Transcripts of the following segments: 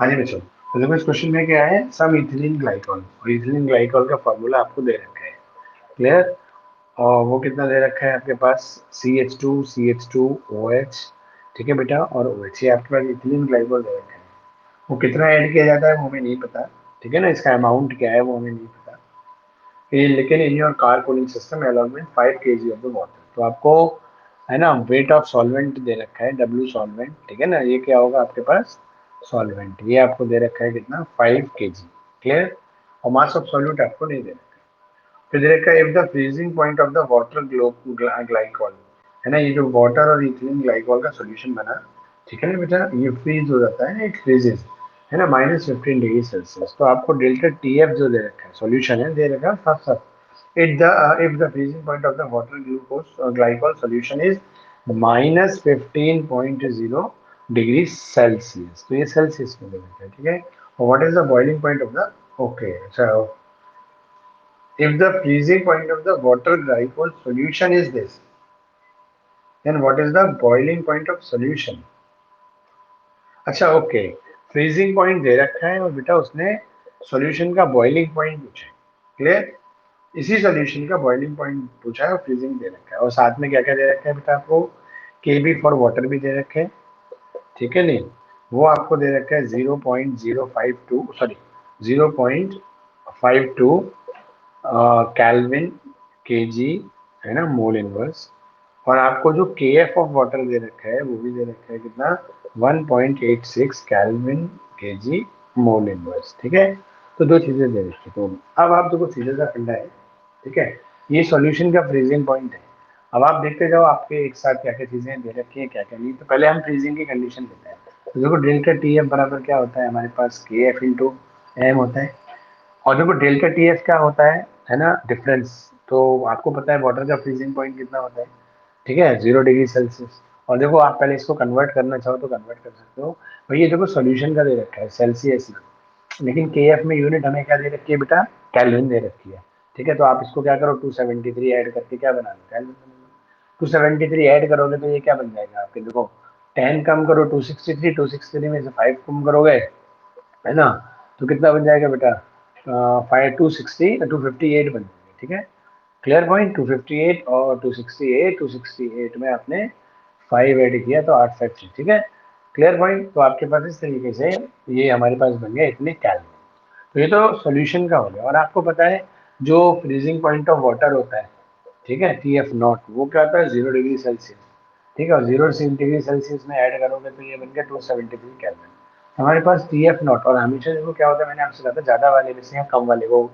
हाँ जी बच्चों, तो देखो इस क्वेश्चन में क्या है, सम इथिलीन ग्लाइकॉल, और इथिलीन ग्लाइकॉल का फॉर्मूला आपको दे रखा है। क्लियर। और वो कितना दे रखा है आपके पास, CH2 ठीक है बेटा, और OH, ये आपके पास इथिलीन ग्लाइकॉल दे रखा है। वो कितना ऐड किया जाता है वो हमें नहीं पता, ठीक है ना, इसका अमाउंट क्या है वो हमें नहीं पता। लेकिन in your car cooling system along 5 kg of the water, तो आपको है ना वेट ऑफ सॉल्वेंट दे रखा है, W सॉल्वेंट, ठीक है ना, ये क्या होगा आपके पास, सॉल्वेंट, ये आपको दे रखा है कितना, 5 kg। क्लियर। और मास ऑफ सॉल्यूट आपको नहीं दे रखा है। फिर दे रखा है if the freezing point of the water glycol, है ना, ये जो वाटर और इथिलीन ग्लाइकॉल का सॉल्यूशन बना, ठीक है ना बेटा, ये फ्रीज हो जाता है ना, इट फ्रीजेस, है ना, -15 डिग्री सेल्सियस। तो आपको डेल्टा TF जो दे रखा है, सॉल्यूशन है दे रखा है साफ साफ, if the freezing point of the water glucose glycol solution is -15.0 degree Celsius, तो ये सेल्सियस में दे रखा है, ठीक है। और what is the boiling point of the, okay, so if the freezing point of the water glycol solution is this, then what is the boiling point of solution? अच्छा okay, freezing point दे रखा है और बेटा उसने solution का boiling point पूछा है। क्लियर। इसी सॉल्यूशन का बॉइलिंग पॉइंट पूछा है और फ्रीजिंग दे रखा है, और साथ में क्या क्या दे रखा है बेटा आपको, KB फॉर वाटर भी दे रखे हैं, ठीक है नहीं, वो आपको दे रखा है 0.052, सॉरी 0.52 कैल्विन केजी, है ना, मोल इनवर्स। और आपको जो KF ऑफ वाटर दे रखा है वो भी दे रखा है कितना, 1.86 कैल्विन केजी मोल इनवर्स, ठीक है। तो दो चीजें दे रखी है। तो अब आप देखो सीधा सा फंडा है, ठीक है, ये सॉल्यूशन का फ्रीजिंग पॉइंट है। अब आप देखते जाओ आपके एक साथ क्या क्या चीजें दे रखी है क्या क्या नहीं। तो पहले हम फ्रीजिंग की कंडीशन लेते हैं। तो देखो डेल्टा TF बराबर क्या होता है हमारे पास, KF इंटू एम होता है। और देखो डेल्टा TF क्या होता है ना, डिफरेंस। तो आपको पता है वाटर का फ्रीजिंग पॉइंट कितना होता है, ठीक है, 0 डिग्री सेल्सियस। और देखो आप पहले इसको कन्वर्ट करना चाहो तो कन्वर्ट कर सकते हो। भाई ये देखो सॉल्यूशन का दे रखा है सेल्सियस में, लेकिन KF में यूनिट हमें क्या दे रखी है बेटा, कैल्विन दे रखी है, ठीक है। तो आप इसको क्या करो, 273 ऐड करके क्या बना लो, कैल्विन बना लो। 273 ऐड करोगे तो ये क्या बन जाएगा आपके, देखो 10 कम करो 263, 263 में से 5 कम करोगे, है ना, तो कितना बन जाएगा बेटा, 258 बन जाएगा, ठीक है। क्लियर पॉइंट, 258 और 268 में आपने 5 ऐड किया तो 853, ठीक है। Clear point. तो आपके पास इस तरीके से ये हमारे पास बन गया इतने कैलोरी। तो ये तो सॉल्यूशन का हो गया। और आपको पता है जो फ्रीजिंग पॉइंट ऑफ वाटर होता है, ठीक है, TF0, वो क्या होता है, 0 डिग्री सेल्सियस, ठीक है। और 0 डिग्री सेल्सियस में ऐड करोगे तो ये बन गया 273 कैलोरी। हमारे पास TF0, और हमेशा देखो क्या होता है, मैंने आपसे कहा था ज्यादा वाले में से या कम वाले को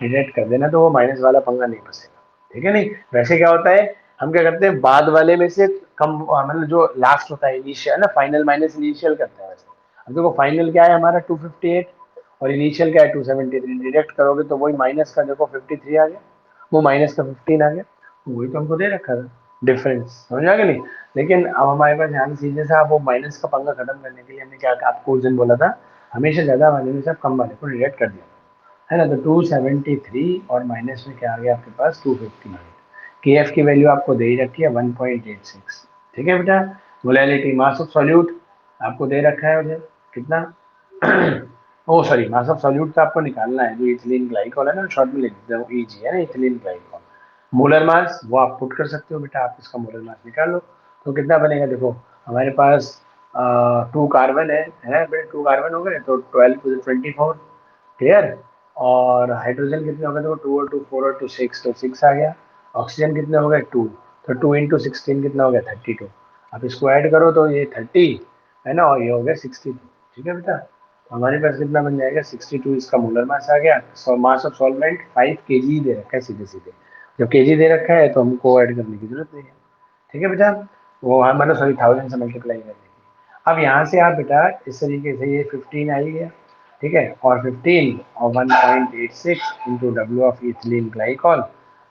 डिटेक्ट कर देना, तो वो माइनस वाला पंगा नहीं फंसेगा, ठीक है नहीं। वैसे क्या होता है, हम क्या करते हैं, बाद वाले में से कम, मतलब जो लास्ट होता है इनिशियल ना, फाइनल माइनस इनिशियल करते हैं वैसे। अब देखो फाइनल क्या है हमारा 258, और इनिशियल क्या है 273, डिडक्ट करोगे तो वही माइनस का देखो 53 आ गया, वो माइनस का 15 आ गया, वही तो हमको दे रखा था डिफरेंस, समझ आ गया नहीं। लेकिन अब हमारे पास ध्यान सीधे से, आप वो माइनस का पंगा खत्म करने के लिए हमने क्या आपको उस दिन बोला था, हमेशा ज्यादा वाले में से आप कम वाले को डिडक्ट कर दिया, है ना। तो 273 और माइनस में क्या आ गया आपके पास, 258। KF की वैल्यू आपको दे ही रखी है 1.86, ठीक है बेटा। मोलैलिटी, मास ऑफ सॉल्यूट आपको दे रखा है उधर कितना, ओ सॉरी, मास ऑफ सॉल्यूट तो आपको निकालना है, जो इथिलीन ग्लाइकॉल है ना, शॉर्ट में लिख देते हैं EG, है ना, इथिलीन ग्लाइकॉल। मोलर मास वो आप पुट कर सकते हो बेटा, आप इसका मोलर मास निकाल लो। तो कितना बनेगा देखो, हमारे पास 2 कार्बन है बेटा, 2 कार्बन हो गए तो 12 + 24, क्लियर। और हाइड्रोजन कितने हो गए, देखो 2 और 2 4 और 2 6, तो 6 आ गया। ऑक्सीजन कितने हो गए 2, तो 2 × 16 कितना हो गया 32। आप इसको ऐड करो तो ये 30, है ना, और ये हो गया 62, ठीक है बेटा। हमारे पास कितना बन जाएगा 62, इसका मोलर मास आ गया। सो मास ऑफ सॉल्वेंट 5 kg दे रखा है सीधे सीधे, जब केजी दे रखा है तो हमको ऐड करने की जरूरत नहीं है, ठीक है बेटा। वो हम मतलब सॉरी 1000 से मल्टीप्लाई करने की। अब यहाँ से आप बेटा इस तरीके से ये 15 आ ही गया, ठीक है, और 15 और 1.86 into W of ethylene glycol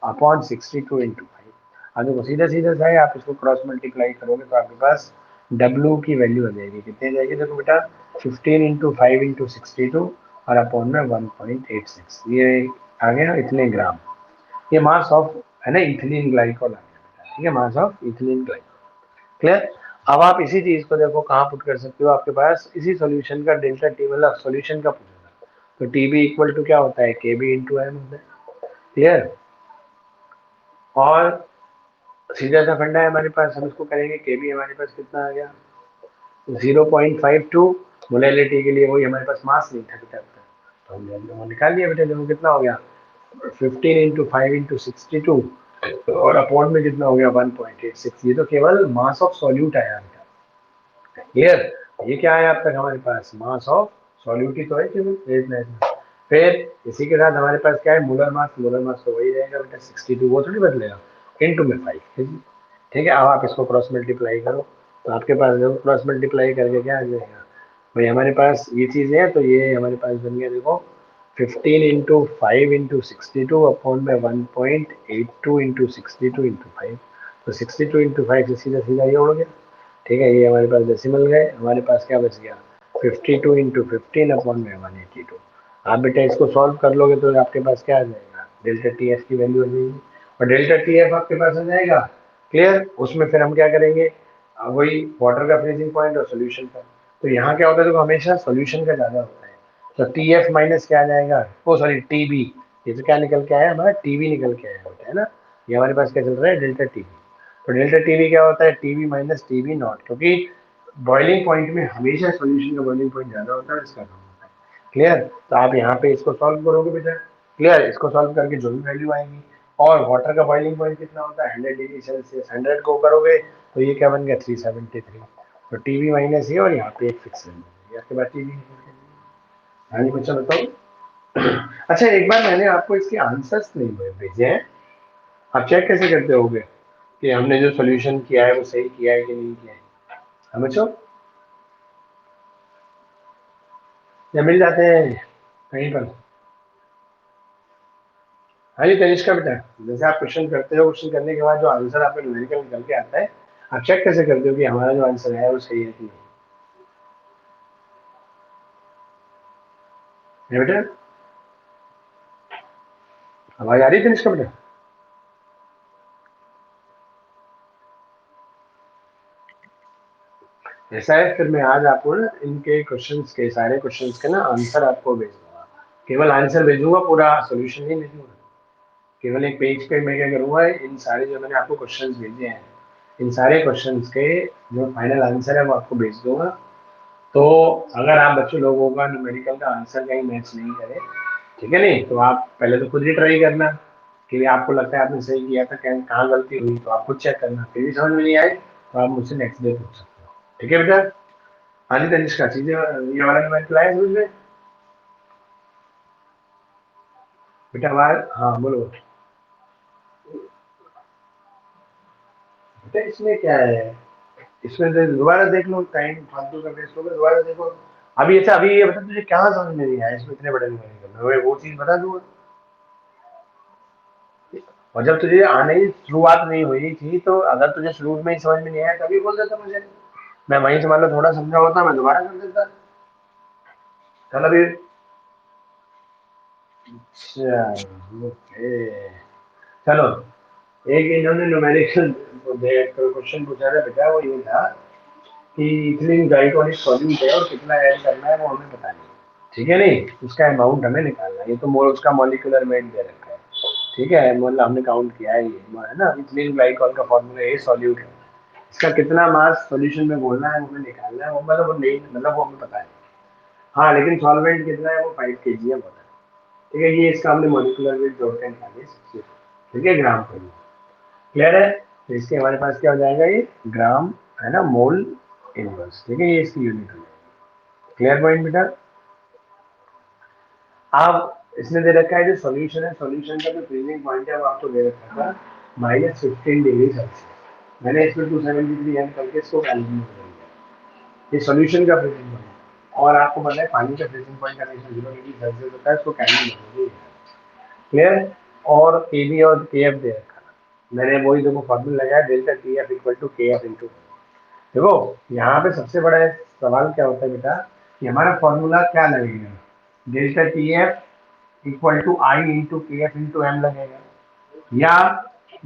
upon 62 into 5। अब देखो सीधा सीधा सा है, आप इसको क्रॉस मल्टीप्लाई करोगे तो आपके पास W की वैल्यू आ जाएगी, कितनी आ जाएगी देखो बेटा, 15 इंटू 5 इंटू 62 और अपॉन में 1.86, ये आ गया इतने ग्राम। ये मास ऑफ, है ना, इथिलीन ग्लाइकॉल आ गया बेटा, ठीक है, mass of ethylene glycol. Clear. अब आप इसी चीज को देखो कहाँ पुट कर सकते हो, आपके पास इसी सॉल्यूशन का डेल्टा टी मतलब सॉल्यूशन का पूछेगा, तो टी बी इक्वल टू क्या होता है, के बी इंटू एम होता है। क्लियर। और सीधा सा फंडा है हमारे पास, हम इसको करेंगे, के बी हमारे पास कितना आ गया 0.52, मोलैलिटी के लिए वही हमारे पास मास नहीं था बेटा, तो हमने वो निकाल लिया बेटा, देखो कितना हो गया 15 इंटू 5 इंटू 62, और अपॉन में कितना हो गया 1.86, ये तो केवल मास ऑफ सॉल्यूट आया बेटा। क्लियर। ये क्या है अब तक हमारे पास मास ऑफ सॉल्यूट ही तो है केवल एक मिनट में। फिर इसी के साथ हमारे पास क्या है, मोलर मास तो वही रहेगा बेटा 62, वो थोड़ी बदलेगा, इनटू में 5। ठीक है, अब आप इसको क्रॉस मल्टीप्लाई करो, तो आपके पास देखो क्रॉस मल्टीप्लाई करके क्या आ जाएगा भाई, हमारे पास ये चीज़ है, तो ये हमारे पास बन गया देखो 15 इंटू 5 इंटू 62 अपॉन में 1.82 इंटू 62 इंटू 5, तो 62 इंटू 5 से सीधा सीधा ये उड़ गया। ठीक है, ये हमारे पास डेसिमल गए, हमारे पास क्या बच गया 52 इंटू 15 अपॉन में 182। आप बेटा इसको सॉल्व कर लोगे तो आपके पास क्या आ जाएगा, डेल्टा टी एफ की वैल्यू आ जाएगी, और डेल्टा टी एफ आपके पास आ जाएगा। क्लियर। उसमें फिर हम क्या करेंगे, वही वाटर का फ्रीजिंग पॉइंट और सोल्यूशन का, तो यहाँ क्या होता है देखो हमेशा सोल्यूशन का ज़्यादा होता है, तो टी एफ माइनस क्या आ जाएगा, ओ सॉरी टी बी, ये तो क्या निकल के आया हमारा टी बी निकल के आया होता है ना, ये हमारे पास क्या चल रहा है डेल्टा टी बी, तो डेल्टा टीवी क्या होता है, टीवी माइनस टीवी नॉट, क्योंकि बॉइलिंग पॉइंट में हमेशा सॉल्यूशन का बॉइलिंग पॉइंट ज्यादा होता है, इसका कम होता है। क्लियर। तो आप यहाँ पे इसको सॉल्व करोगे बेटा, क्लियर, इसको सॉल्व करके जो भी वैल्यू आएगी, और वाटर का बॉइलिंग पॉइंट कितना होता है 100 डिग्री सेल्सियस, 100 को करोगे तो ये क्या बन गया 373, तो टीवी माइनस ये, और यहाँ पे एक फिक्स वैल्यू आपके पास टीवी। हाँ जी बच्चा बताओ। अच्छा एक बार मैंने आपको इसके आंसर्स नहीं भेजे हैं, आप चेक कैसे करते होगे कि हमने जो सोल्यूशन किया है वो सही किया है कि नहीं किया है, समझो, या मिल जाते हैं कहीं पर। हाँ जी तनिष्का बेटा, जैसे आप क्वेश्चन करते हो, क्वेश्चन करने के बाद जो आंसर आपका न्यूमेरिकल निकल के आता है, आप चेक कैसे करते हो कि हमारा जो आंसर है वो सही है कि नहीं, है बेटा। आवाज आ रही है तनिष्का बेटा। ऐसा है, फिर मैं आज आपको ना इनके क्वेश्चंस के सारे क्वेश्चंस के ना आंसर आपको भेज दूंगा, केवल आंसर भेजूंगा, पूरा सोल्यूशन नहीं भेजूंगा, केवल एक पेज पे मैं क्या करूंगा, इन सारे जो मैंने आपको क्वेश्चंस भेजे हैं, इन सारे क्वेश्चंस के जो फाइनल आंसर है वो आपको भेज दूंगा। तो अगर आप बच्चों लोगों का न्यूमेरिकल का आंसर कहीं मैच नहीं करे, ठीक है नहीं, तो आप पहले तो खुद ही ट्राई करना, कि आपको लगता है आपने सही किया था, कहीं कहाँ गलती हुई, तो आप खुद चेक करना, फिर भी समझ में नहीं आए तो आप मुझसे नेक्स्ट डे पूछ सकते हो। ठीक है बेटा। हाँ जी तनिष्का, चीजें ये वाला न्यूमेरिकल आए समझ में बेटा, आवाज हाँ बोलो बेटा, इसमें क्या है, इसमें दोबारा देख लो, टाइम फालतू का वेस्ट होगा, दोबारा देखो। अभी अच्छा अभी ये बता तुझे क्या समझ में नहीं आया इसमें, इतने बड़े न्यूमेरिकल में वो चीज बता दूंगा, और जब तुझे आने की शुरुआत नहीं हुई थी, तो अगर तुझे शुरू में ही समझ में नहीं आया तभी बोल देता मुझे, मैं वहीं से मान लो थोड़ा समझा होता मैं दोबारा कर देता। चल अभी, ओके, चलो, एक इन्होंने न्यूमेरिकल क्वेश्चन पूछा था बेटा, वो ये था कि इथिलीन ग्लाइकोलिक सॉल्यूट है और कितना ऐड करना है वो हमें पता नहीं, ठीक है नहीं, उसका अमाउंट हमें निकालना है, ये तो मोल उसका मॉलिक्यूलर वेट दे रखा है, ठीक है, मतलब हमने काउंट किया है, ये है ना, इथिलीन ग्लाइकोल का फॉर्मूला ये सॉल्यूट है, इसका कितना मास सॉल्यूशन में घोलना है वो हमें निकालना है, वो मतलब वो नहीं, मतलब वो हमें पता है, हाँ लेकिन सॉल्वेंट कितना है वो 5 kg है पता है। ठीक है, ये इसका हमने मॉलिक्यूलर वेट जोड़ के निकाले, ठीक है, ग्राम पर। क्लियर है, तो इसके हमारे पास क्या हो जाएगा, ये ग्राम है ना, मोल इनवर्स, ठीक है, ये इसकी यूनिट हो जाएगी। क्लियर पॉइंट बेटा। आप इसमें दे रखा है जो सॉल्यूशन है, सॉल्यूशन का जो फ्रीजिंग पॉइंट है वो आपको दे रखा था -15 डिग्री सेल्सियस, मैंने इसमें 273 एम करके इसको कैलकुलेट कर दिया, ये सॉल्यूशन का फ्रीजिंग पॉइंट, और आपको पता है पानी का फ्रीजिंग पॉइंट हमेशा 0 डिग्री सेल्सियस होता है, इसको कैलकुलेट कर। क्लियर। और के बी और के एफ दे रखा था, मैंने वही देखो फॉर्मूला लगाया, delta T F equal to K F into, देखो यहाँ पे सबसे बड़ा सवाल क्या होता है बेटा, कि हमारा फॉर्मूला क्या लगेगा, delta T F equal to I into K F into M लगेगा, या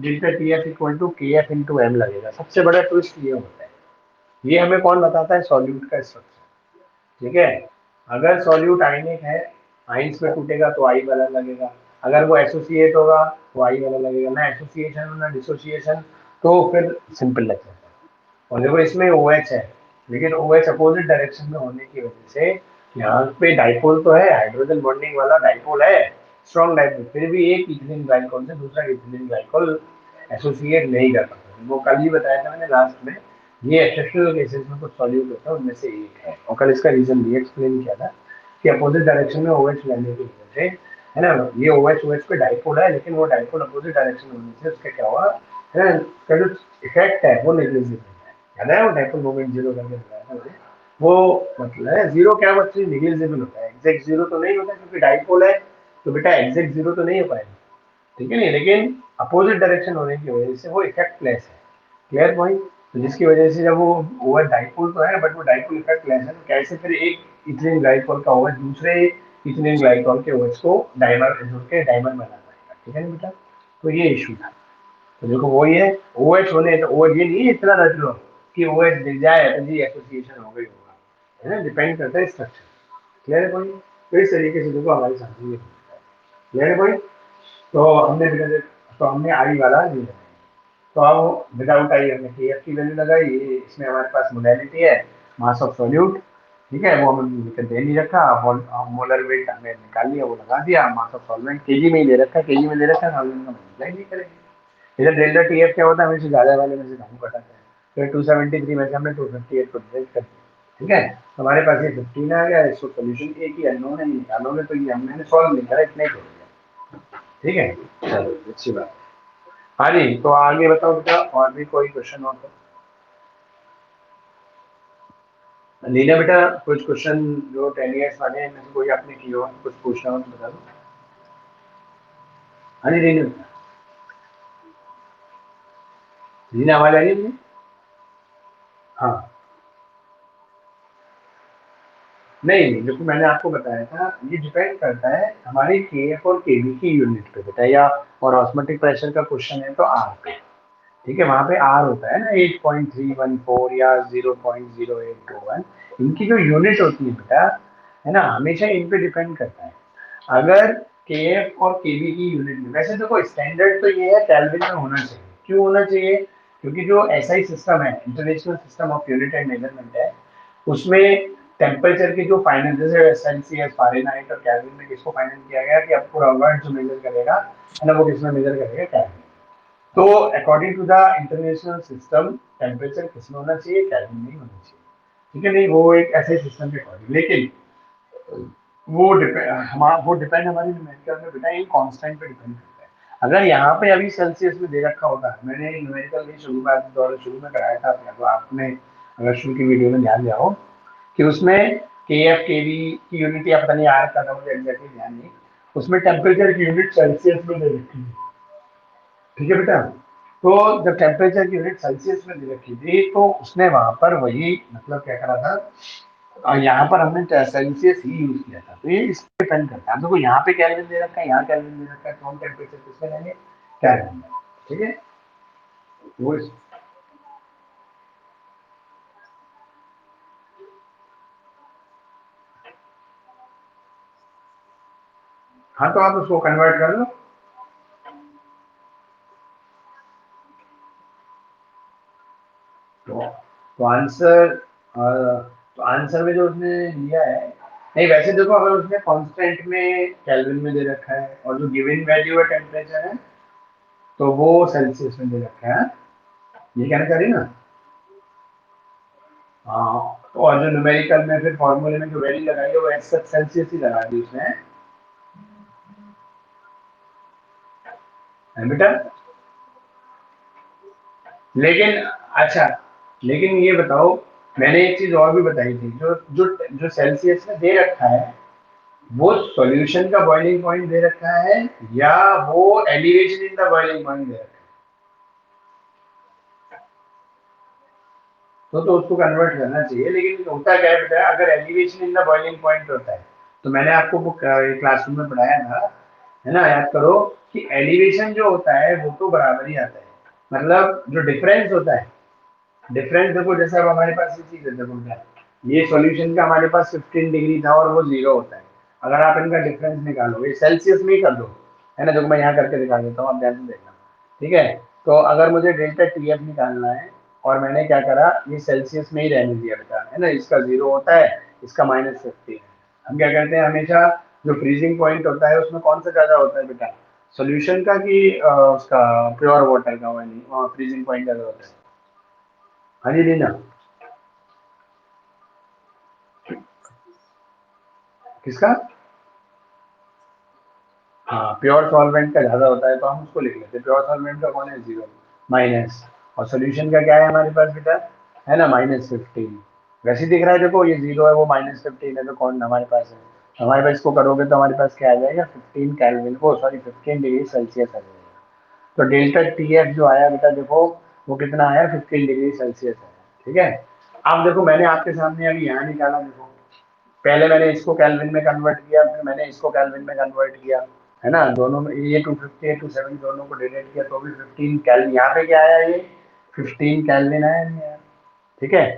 delta T F equal to K F into M लगेगा, सबसे बड़ा ट्विस्ट ये होता है। ये हमें कौन बताता है? सॉल्यूट का स्ट्रक्चर। ठीक है, अगर सॉल्यूट आयनिक है, आइंस में टूटेगा तो आई वाला लगेगा, अगर वो एसोसिएट होगा तो आई वाला लगेगा, ना एसोसिएशन ना डिसोसिएशन, तो फिर सिंपल लग जाता है। और देखो इसमें ओ एच है, लेकिन ओ एच अपोजिट डायरेक्शन में होने की वजह से यहाँ पे डाइपोल तो है, हाइड्रोजन बॉन्डिंग वाला डाइपोल है, स्ट्रॉन्ग डाइपोल, फिर भी एक इथिलीन ग्लाइकोल से दूसरा इथिलीन ग्लाइकोल एसोसिएट नहीं कर पाता। वो कल ही बताया था मैंने लास्ट में, ये एक्सेप्शनल केसेस में कुछ सॉल्यूट होता है, उनमें से एक है, और कल इसका रीजन भी एक्सप्लेन किया था कि अपोजिट डायरेक्शन में ओएच लेने की वजह से, है ना, ये ओएच ओएच पे डाइपोल है, लेकिन वो डाइपोल अपोजिट डायरेक्शन होने से उसका क्या हुआ, है ना, उसका जो इफेक्ट है वो नेग्लिजिबल है। याद है वो डाइपोल मोमेंट जीरो करके बताया था मैंने, वो मतलब जीरो क्या बच्चे निग्लिजिबल होता है, एग्जैक्ट जीरो तो नहीं होता क्योंकि डाइपोल है, तो बेटा एग्जैक्ट जीरो तो नहीं हो पाएगा, ठीक है नहीं, लेकिन अपोजिट डायरेक्शन होने की वजह से वो इफेक्ट लेस है। Clear point? तो जिसकी वजह से जब वो ओवर डाइपोल तो है बट वो डाइपोल इफेक्ट लेस है, तो कैसे फिर एक इथिलीन ग्लाइकोल का ओवर दूसरे इथिलीन ग्लाइकोल के ओएच को डाइमर जोड़ के डाइमर बना पाएगा, ठीक है ना बेटा? तो ये इशू था। तो देखो वही है, ओएच होने तो ओएच ये नहीं इतना रट लो कि ओएच दिख जाए तो जी एसोसिएशन हो गई होगा, है ना, डिपेंड करता है स्ट्रक्चर। क्लियर है पॉइंट? तो इस तरीके से देखो हमारी शादी है। क्लियर है पॉइंट? तो हमने तो हमने आई वाला ये लगाया। तो अब विदाउट आई हमने के एफ की वैल्यू लगाई, ये इसमें हमारे पास मोलैरिटी है, मास ऑफ सॉल्यूट, ठीक है, वो हमने लिख दे नहीं रखा, मोलर वेट हमने निकाल लिया, वो लगा दिया, मास ऑफ सॉल्वेंट केजी में ही दे रखा है, केजी में दे रखा है, सॉल्वेंट का मल्टीप्लाई नहीं करेंगे। इधर डेल्टा टी एफ क्या होता है, हमें से ज़्यादा वाले में से कम घटाते हैं, फिर 273 में से हमने 258 को डिवाइड कर दिया, ठीक है, तो हमारे पास ये 15 आ गया, इसको सोल्यूशन एक ही अननोन है, निकालोगे तो ये हमने सॉल्व नहीं करा, इतना ही छोड़ दिया, ठीक है। चलो अच्छी बात। हाँ जी, तो आगे बताओ बेटा, और भी कोई क्वेश्चन हो तो। लीना बेटा, कुछ क्वेश्चन जो 10 ईयर्स वाले हैं इनमें से कोई आपने किया हो, कुछ पूछना हो तो बता दो। हाँ जी लीना बेटा, लीना आवाज आ रही है मुझे? हाँ, नहीं नहीं, देखो मैंने आपको बताया था, ये डिपेंड करता है हमारी के एफ और के बी की यूनिट पे बेटा, या और ऑस्मोटिक प्रेशर का क्वेश्चन है तो आर पे, ठीक है, वहाँ पे आर होता है ना 8.314 या 0.0821, इनकी जो यूनिट होती है बेटा, है ना, हमेशा इन पे डिपेंड करता है। अगर के एफ और के बी की यूनिट में, वैसे देखो स्टैंडर्ड तो ये है केल्विन में होना चाहिए, क्यों होना चाहिए? क्योंकि जो एसआई सिस्टम है, international system of unit and measurement है, उसमें टेम्परेचर की जो फाइनल, जैसे सेल्सियस फारेनहाइट और केल्विन में किसको फाइनल किया गया कि आपको रॉबर्ट जो मेजर करेगा, है ना, वो किसमें मेजर करेगा? केल्विन। तो according to the international system temperature किसमें होना चाहिए? केल्विन में ही होना चाहिए, ठीक है नहीं, वो एक ऐसे सिस्टम के अकॉर्डिंग, लेकिन वो डिपेंड हमारी न्यूमेरिकल में बेटा इन कांस्टेंट पे डिपेंड करता है। अगर यहाँ पे अभी सेल्सियस में दे रखा होता, मैंने न्यूमेरिकल में शुरू में कराया था अपने, तो आपने अगर शुरू की वीडियो में ध्यान दिया हो कि उसमें के एफ के वी की यूनिट या पता नहीं आर का था, मुझे एग्जैक्टली ध्यान नहीं, उसमें टेम्परेचर की यूनिट सेल्सियस में दे रखी है, ठीक है बेटा? तो जब टेम्परेचर की यूनिट सेल्सियस में दे रखी थी तो उसने वहां पर वही मतलब क्या करा था, यहाँ पर हमने सेल्सियस ही यूज किया था, तो ये इस पे डिपेंड करता है। देखो यहाँ पे केल्विन दे रखा है, यहाँ केल्विन दे रखा है, तो हम टेम्परेचर किसमें लेंगे? केल्विन में, ठीक है, वो हाँ, तो आप उसको कन्वर्ट कर लो। तो, तो आंसर तो आंसर में जो उसने लिया है, नहीं वैसे देखो अगर उसने कांस्टेंट में केल्विन में दे रखा है और जो गिवन वैल्यू है टेम्परेचर है तो वो सेल्सियस में दे रखा है, ये कहना चाह रही है ना? हाँ, तो और जो न्यूमेरिकल में फिर फॉर्मूले में जो वैल्यू लगाई है वो एक्सेप्ट सेल्सियस ही लगा दी उसने, है बेटा? लेकिन अच्छा, लेकिन ये बताओ, मैंने एक चीज और भी बताई थी, जो जो जो सेल्सियस में दे रखा है वो सॉल्यूशन का बॉइलिंग पॉइंट दे रखा है या वो elevation in the boiling point दे रखा है, तो उसको कन्वर्ट करना चाहिए। लेकिन होता क्या है बेटा, अगर elevation in the boiling point होता है, तो मैंने आपको क्लासरूम में पढ़ाया था, है ना, याद करो कि एलिवेशन जो होता है वो तो बराबर ही आता है, मतलब जो डिफरेंस होता है डिफरेंस देखो, जैसे अब हमारे पास ये चीज है, देखो क्या ये सॉल्यूशन का हमारे पास 15 डिग्री था और वो 0 होता है। अगर आप इनका डिफरेंस निकालो, ये सेल्सियस में ही कर दो, है ना, जो मैं यहाँ करके दिखा देता हूँ, आप ध्यान से देखना। ठीक है, तो अगर मुझे डेल्टा टी एफ निकालना है और मैंने क्या करा, ये सेल्सियस में ही रहने दिया बेटा, है ना, इसका 0 होता है, इसका -50 है। हम क्या करते हैं हमेशा, जो फ्रीजिंग पॉइंट होता है उसमें कौन सा ज्यादा होता है बेटा, सोल्यूशन का कि उसका प्योर वाटर का, वही फ्रीजिंग पॉइंट ज्यादा होता है। हाँ जी लीना, किसका? हाँ, प्योर सॉल्वेंट का ज्यादा होता है तो हम उसको लिख लेते हैं, प्योर सॉल्वेंट का कौन है, 0 माइनस, और सोल्यूशन का क्या है हमारे पास बेटा, है ना, -15। वैसे ही दिख रहा है, देखो ये 0 है, वो -15 है, तो कौन हमारे पास है, हमारे पास इसको करोगे तो हमारे पास क्या आ जाएगा, 15 कैलविन, वो सॉरी 15 डिग्री सेल्सियस आ जाएगा। तो डेल्टा टी एफ जो आया बेटा देखो, वो कितना आया, 15 डिग्री सेल्सियस आया। ठीक है, अब देखो मैंने आपके सामने अभी यहाँ निकाला, देखो पहले मैंने इसको केल्विन में कन्वर्ट किया, फिर मैंने इसको केल्विन में कन्वर्ट किया, है ना, दोनों में ये 250 है 270 दोनों को डिवाइड किया तो भी 15 केल्विन, यहाँ पे क्या आया, ये 15 केल्विन आया, नहीं आया? ठीक है,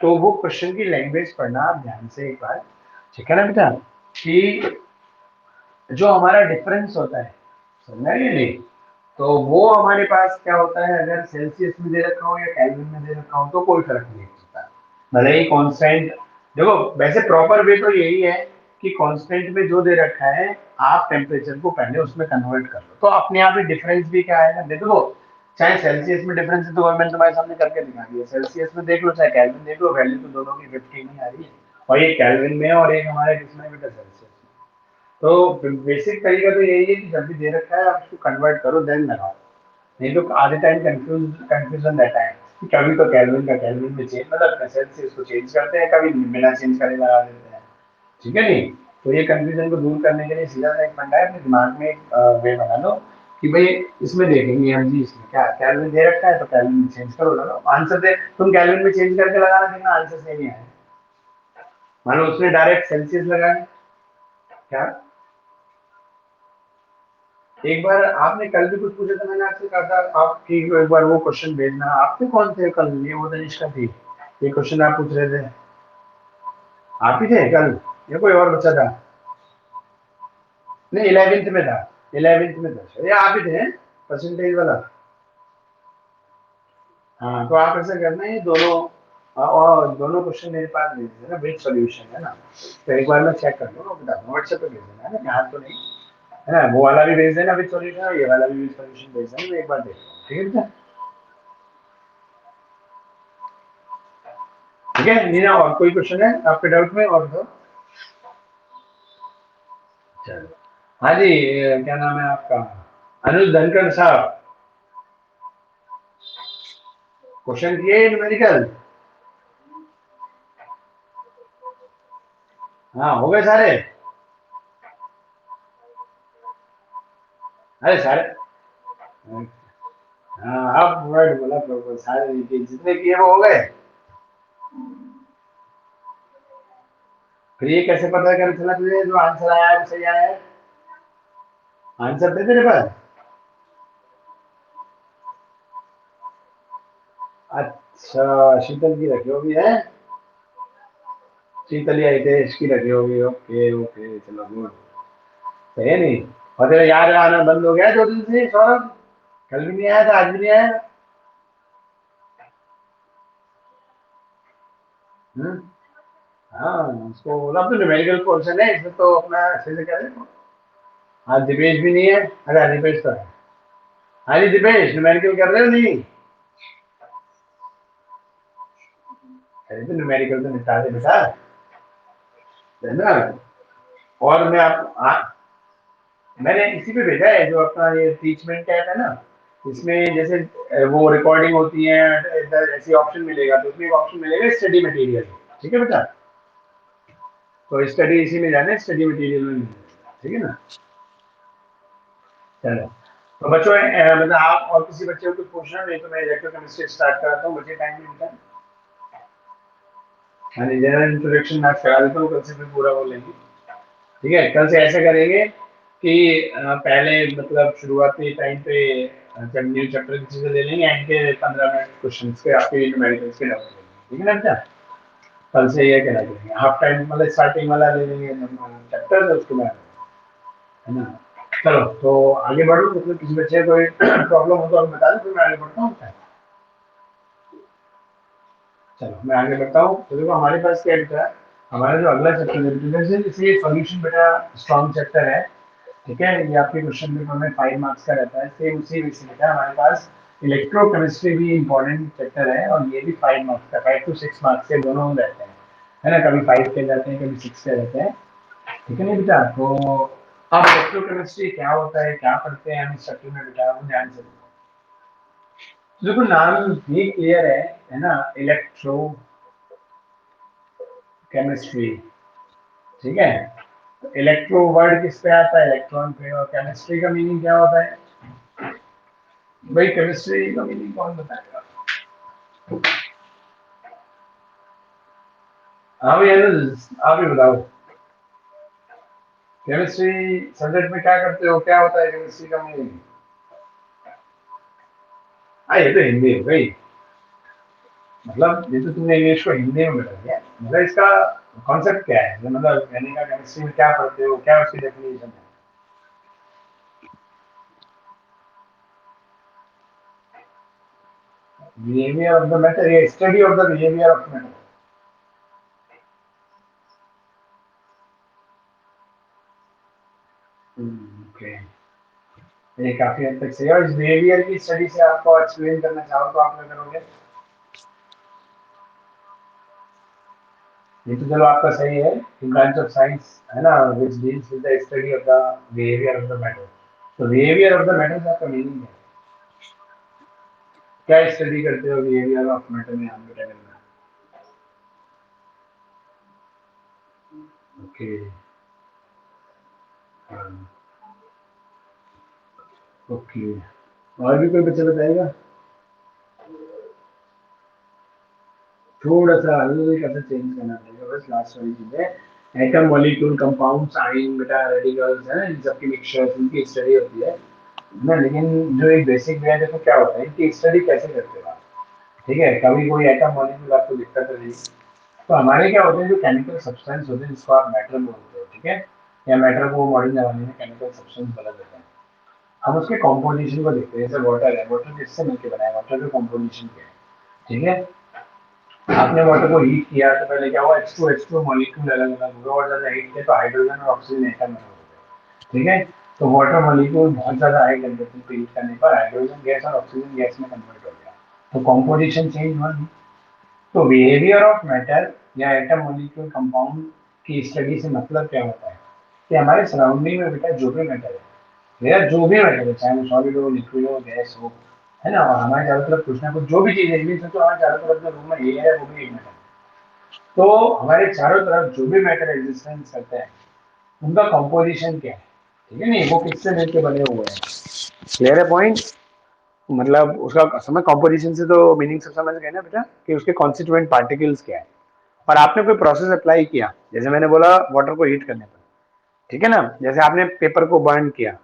तो वो क्वेश्चन की लैंग्वेज पढ़ना आप ध्यान से एक बार, ठीक है ना बेटा, कि जो हमारा डिफरेंस होता है, समझा ये नहीं, तो वो हमारे पास क्या होता है, अगर सेल्सियस में दे रखा हो या केल्विन में दे रखा हो तो कोई फर्क नहीं पड़ता, भले ही कांस्टेंट। देखो वैसे प्रॉपर वे तो यही है कि कांस्टेंट में जो दे रखा है, आप टेम्परेचर को पहले उसमें कन्वर्ट कर लो, तो अपने आप ही डिफरेंस भी क्या आएगा, देखो चाहे सेल्सियस में डिफरेंस है तो मैंने तुम्हारे सामने करके दिखा दिया, सेल्सियस में देख लो चाहे केल्विन देख लो, वैल्यू तो दोनों की 15 ही आ रही है, और ये केल्विन में है और एक हमारे किसमें बेटा, सेल्सियस में। तो बेसिक तरीका तो यही है कि जब भी दे रखा है आप उसको कन्वर्ट करो देन लगाओ, नहीं तो आधे टाइम कंफ्यूजन रहता है कि कभी तो केल्विन का केल्विन में चेंज, मतलब सेल्सियस को चेंज करते हैं, कभी बिना चेंज करे लगा देते हैं। ठीक है नहीं, तो ये कंफ्यूजन को दूर करने के लिए सीधा सा एक फंडा है, अपने दिमाग में एक वे बना लो कि भाई इसमें देखेंगे हम जी, इसमें क्या केल्विन दे रखा है तो केल्विन में चेंज करो, लगाओ आंसर दे, तुम केल्विन में चेंज करके लगाना, देखना आंसर सेम ही आएगा। मान लो उसने डायरेक्ट सेल्सियस लगाया, क्या एक बार आपने कल भी कुछ पूछा था, मैंने आपसे कहा था आपकी एक बार वो क्वेश्चन भेजना, आपके कौन थे कल, ये वो तनिष्का थी, ये क्वेश्चन आप पूछ रहे थे, आप ही थे कल या कोई और बच्चा था? नहीं 11th में था, 11th में था, ये आप ही थे परसेंटेज वाला। हाँ, तो आप ऐसा करना, ये दोनों और दोनों क्वेश्चन मेरे पास भेज देना विद सॉल्यूशन, है ना, तो एक बार मैं चेक कर लूँगा, बता दूँ व्हाट्सएप पे भेज देना, है ना, यहाँ तो नहीं, है ना, वो वाला भी भेज देना विद सॉल्यूशन और ये वाला भी विद सॉल्यूशन भेज देना, मैं एक बार देख लूँगा, ठीक है बेटा? ठीक है नीना, और कोई क्वेश्चन है आपके डाउट में, और तो चलो, हाँ जी, क्या नाम है आपका, अनुज धनखड़ साहब, क्वेश्चन किए न्यूमेरिकल? हाँ हो गए सारे? अरे सारे, हाँ आप वर्ड बोला प्रॉपर, सारे जितने किए वो हो गए। फिर ये कैसे पता कर चला तुझे जो आंसर आया है वो सही आया है? आंसर थे तेरे पास? अच्छा, शीतल की रखी होगी है, शीतल या हितेश की रखी होगी, ओके ओके, चलो गुड, सही है नहीं? और तेरा यार आना बंद हो गया 2 दिन से सौरभ, कल भी नहीं आया था आज भी नहीं आया? हम्म? हाँ उसको बोला, अब तो न्यूमेरिकल पोर्शन है इसमें तो अपना अच्छे से करें। आज दिपेश भी नहीं है, अरे दिपेश तो है, हाँ जी दिपेश न्यूमेरिकल कर रहे हो नहीं? अरे तो न्यूमेरिकल तो निपटा दे बेटा, है ना, और मैं मैंने इसी पे भेजा है जो अपना ये टीचमेंट ऐप है ना, इसमें जैसे वो रिकॉर्डिंग होती है, इधर ऐसी ऑप्शन मिलेगा, तो उसमें एक ऑप्शन मिलेगा स्टडी मटेरियल, ठीक है बेटा, तो स्टडी इसी में जाना है, स्टडी मटेरियल में मिलेगा, ठीक है ना? चलो, तो बच्चों मतलब आप और किसी बच्चे को कुछ पूछना, नहीं तो मैं इलेक्ट्रो केमिस्ट्री स्टार्ट कराता हूँ, बच्चे टाइम मिलता है। हाँ जी, जनरल इंट्रोडक्शन मैं करा देता हूँ, कल से फिर पूरा वो लेंगे। ठीक है, कल से ऐसे करेंगे कि पहले मतलब शुरुआती टाइम पे जब न्यू चैप्टर की चीजें ले लेंगे, एंड के 15 मिनट क्वेश्चन के आपके न्यूमेरिकल्स के डाउट लेंगे, ठीक है ना बेटा? कल से ये कहना करेंगे, हाफ टाइम मतलब स्टार्टिंग वाला ले लेंगे चैप्टर, उसके बाद, है ना? चलो तो आगे बढ़ो, मतलब किसी बच्चे को प्रॉब्लम हो तो आप बता दो, फिर मैं आगे बढ़ता हूँ। चलो मैं आगे बढ़ता हूँ। तो देखो हमारे पास क्या बेटा, हमारा जो अगला चैप्टर है, जैसे सॉल्यूशन बेटा स्ट्रॉन्ग चैप्टर है, ठीक है? ये आपके क्वेश्चन पेपर में 5 मार्क्स का रहता है। सेम उसी विषय बेटा हमारे पास इलेक्ट्रोकेमिस्ट्री भी इंपॉर्टेंट चैप्टर है, और ये भी 5 मार्क्स का, 5 to 6 मार्क्स के दोनों रहते हैं, है ना? कभी 5 के जाते हैं, कभी 6 के रहते हैं, ठीक है ना बेटा? तो अब इलेक्ट्रोकेमिस्ट्री क्या होता है, क्या पढ़ते हैं हम इस चैप्टर में बेटा, वो ध्यान से देखो। तो देखो नाम भी क्लियर है ना? इलेक्ट्रो केमिस्ट्री, ठीक है? तो इलेक्ट्रो वर्ड किस पे आता है? इलेक्ट्रॉन पे। और केमिस्ट्री का मीनिंग क्या होता है भाई? केमिस्ट्री का मीनिंग कौन बताएगा? हाँ भैया, आप ही बताओ, केमिस्ट्री सब्जेक्ट में क्या करते हो, क्या होता है केमिस्ट्री का मीनिंग? हाँ ये तो हिंदी है भाई, मतलब ये तो तुमने इंग्लिश को हिंदी में बता दिया, मतलब इसका कॉन्सेप्ट क्या है, मतलब कहने का केमिस्ट्री में क्या पढ़ते हो, क्या उसकी डेफिनेशन है? बिहेवियर ऑफ द मैटर, ये study of the behaviour of matter. Okay, ये काफी हद तक सही है। और इस बिहेवियर की स्टडी से आपको एक्सप्लेन करना चाहो तो आप क्या करोगे? ये तो चलो आपका सही है, ब्रांच ऑफ साइंस है ना, which deals with the study of the behaviour of the matter. तो बिहेवियर ऑफ द मैटर आपका मीनिंग है, क्या स्टडी करते हो बिहेवियर ऑफ मैटर में हम बेटा करना? ओके, ओके, और भी कोई बच्चा बताएगा? थोड़ा सा हल्का सा चेंज करना पड़ेगा बस, लास्ट वाली चीजें, एटम मॉलिक्यूल कंपाउंड्स आयन बेटा रेडिकल्स है, इन सबकी मिक्सचर्स, इनकी स्टडी होती है ना? लेकिन जो एक बेसिक वे है, देखो क्या होता है इनकी स्टडी कैसे करते हो आप, ठीक है? कभी कोई एटम मॉलिक्यूल आपको दिक्कत है नहीं, तो हमारे क्या होते हैं जो केमिकल सब्सटेंस होते हैं जिसको आप मैटर बोलते हो, ठीक है? या मैटर को मॉडर्न जमाने में केमिकल सब्सटेंस बोला जाता है। हम उसके कॉम्पोजिशन को देखते हैं, जैसे वाटर है, वाटर किससे मिलकर बना है, वाटर का कॉम्पोजिशन क्या है, ठीक है? आपने वाटर को हीट किया तो पहले क्या हुआ, H2 मॉलिक्यूल अलग अलग हुए, और ज्यादा हीट किया तो हाइड्रोजन और ऑक्सीजन एटम में हो गए, ठीक है? तो वाटर मॉलिक्यूल बहुत ज्यादा हाई टेम्परेचर पे हीट करने पर हाइड्रोजन गैस और ऑक्सीजन गैस में कन्वर्ट हो गया, तो कॉम्पोजिशन चेंज हुआ नहीं। तो बिहेवियर ऑफ मैटर या एटम मॉलिक्यूल कंपाउंड की स्टडी से मतलब क्या होता है कि हमारे सराउंडिंग में बेटा जो भी मैटर है, या जो भी मैटर है, चाहे वो सॉलिड हो, लिक्विड हो, गैस हो, है ना? और हमारे चारों तरफ कुछ ना कुछ जो भी चीज है, ये सोचो हमारे चारों तरफ जो रूम में ये है वो भी एक मैटर है। तो हमारे चारों तरफ जो भी मैटर एग्जिस्टेंस करते हैं उनका कंपोजिशन क्या है, ठीक है? नहीं वो किससे मिलके बने हुए हैं, क्लियर है पॉइंट? मतलब उसका समझ, कंपोजिशन से तो मीनिंग सब समझ गए ना बेटा, कि उसके कॉन्स्टिट्यूएंट पार्टिकल्स क्या है। और आपने कोई प्रोसेस अप्लाई किया, जैसे मैंने बोला वाटर को हीट करने पर, ठीक है ना? जैसे आपने पेपर को बर्न किया,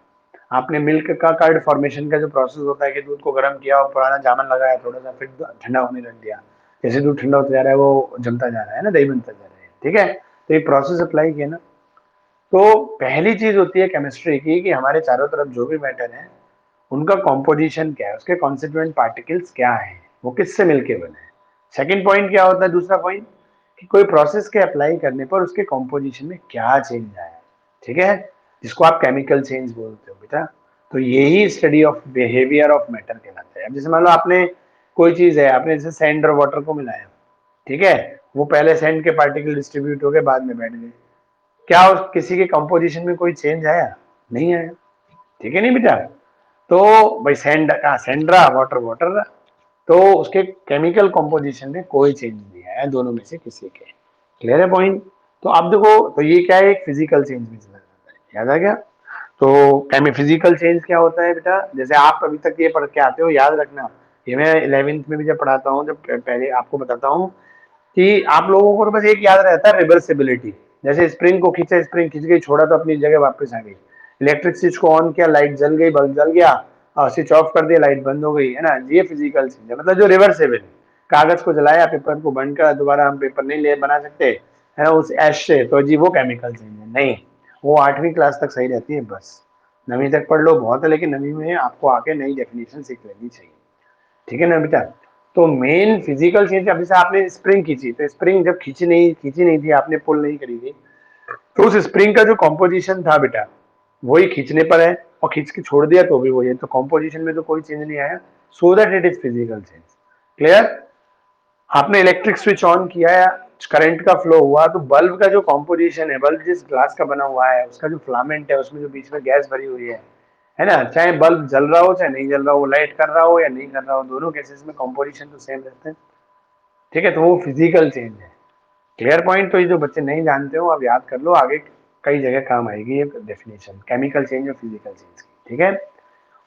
आपने मिल्क का कर्ड फॉर्मेशन का जो प्रोसेस होता है कि दूध को गर्म किया और पुराना जामन लगाया थोड़ा सा, फिर ठंडा होने रख दिया, जैसे दूध ठंडा होता जा रहा है वो जमता जा रहा है ना, दही बनता जा रहा है, ठीक है? तो ये प्रोसेस अप्लाई किया ना। तो पहली चीज होती है केमिस्ट्री की कि हमारे चारों तरफ जो भी मैटर है उनका कॉम्पोजिशन क्या है, उसके कॉन्स्टिट्यूएंट पार्टिकल्स क्या है, वो किससे मिलके बने हैं। सेकेंड पॉइंट क्या होता है, दूसरा पॉइंट, कि कोई प्रोसेस के अप्लाई करने पर उसके कॉम्पोजिशन में क्या चेंज आया है, ठीक है? जिसको आप केमिकल चेंज बोलते हो बेटा। तो यही study of behaviour of matter कहलाता है। अब जैसे मान लो आपने कोई चीज है, आपने जैसे सैंड और वाटर को मिलाया, ठीक है? वो पहले सैंड के पार्टिकल डिस्ट्रीब्यूट हो गए, बाद में बैठ गए, क्या उस किसी के कंपोजिशन में कोई चेंज आया? नहीं आया, ठीक है नहीं बेटा? तो भाई सैंड का सैंड रहा, वाटर वाटर रहा, तो उसके केमिकल कंपोजिशन में कोई चेंज नहीं आया दोनों में से किसी के, क्लियर है पॉइंट? तो अब देखो, तो ये क्या है, एक फिजिकल चेंज भी चला जाता है, याद आ गया? तो केमी फिजिकल चेंज क्या होता है बेटा, जैसे आप अभी तक ये पढ़ के आते हो, याद रखना, ये मैं 11th में भी जब पढ़ाता हूँ, जब पहले आपको बताता हूँ कि आप लोगों को तो बस एक याद रहता है, रिवर्सिबिलिटी। जैसे स्प्रिंग को खींचा, स्प्रिंग खींच गई, छोड़ा तो अपनी जगह वापस आ गई, इलेक्ट्रिक स्विच को ऑन किया, लाइट जल गई, बल्ब जल गया, और स्विच ऑफ कर दिया, लाइट बंद हो गई, है ना। ये फिजिकल चेंज है, मतलब जो रिवर्सेबल है। कागज को जलाया, पेपर को बंद करा, दोबारा हम पेपर नहीं ले बना सकते, है ना, उस ऐश से, तो जी वो केमिकल चेंज है नहीं। वो 8वीं क्लास तक सही रहती है बस, 9वीं तक पढ़ लो बहुत है, लेकिन 9वीं में आपको आके नई डेफिनेशन सीख लेनी चाहिए, ठीक है ना बेटा। तो मेन फिजिकल चेंज, अब जैसे आपने स्प्रिंग खींची, तो स्प्रिंग जब खींची नहीं थी, आपने पुल नहीं करी थी, तो उस स्प्रिंग का जो कॉम्पोजिशन था बेटा, वही खींचने पर है, और खींच के छोड़ दिया तो भी वही है, तो कॉम्पोजिशन में तो कोई चेंज नहीं आया, so that it is physical change. Clear. आपने इलेक्ट्रिक स्विच ऑन किया या करंट का फ्लो हुआ, तो बल्ब का जो कॉम्पोजिशन है, बल्ब जिस ग्लास का बना हुआ है, उसका जो फिलामेंट है, उसमें जो बीच में गैस भरी हुई है ना, चाहे बल्ब जल रहा हो चाहे नहीं जल रहा हो, लाइट कर रहा हो या नहीं कर रहा हो, दोनों केसेस में कॉम्पोजिशन तो सेम रहते हैं, ठीक है, तो वो फिजिकल चेंज है। Clear point. तो ये जो बच्चे नहीं जानते हो, आप याद कर लो, आगे कई जगह काम आएगी ये डेफिनेशन, केमिकल चेंज और फिजिकल चेंज की, ठीक है।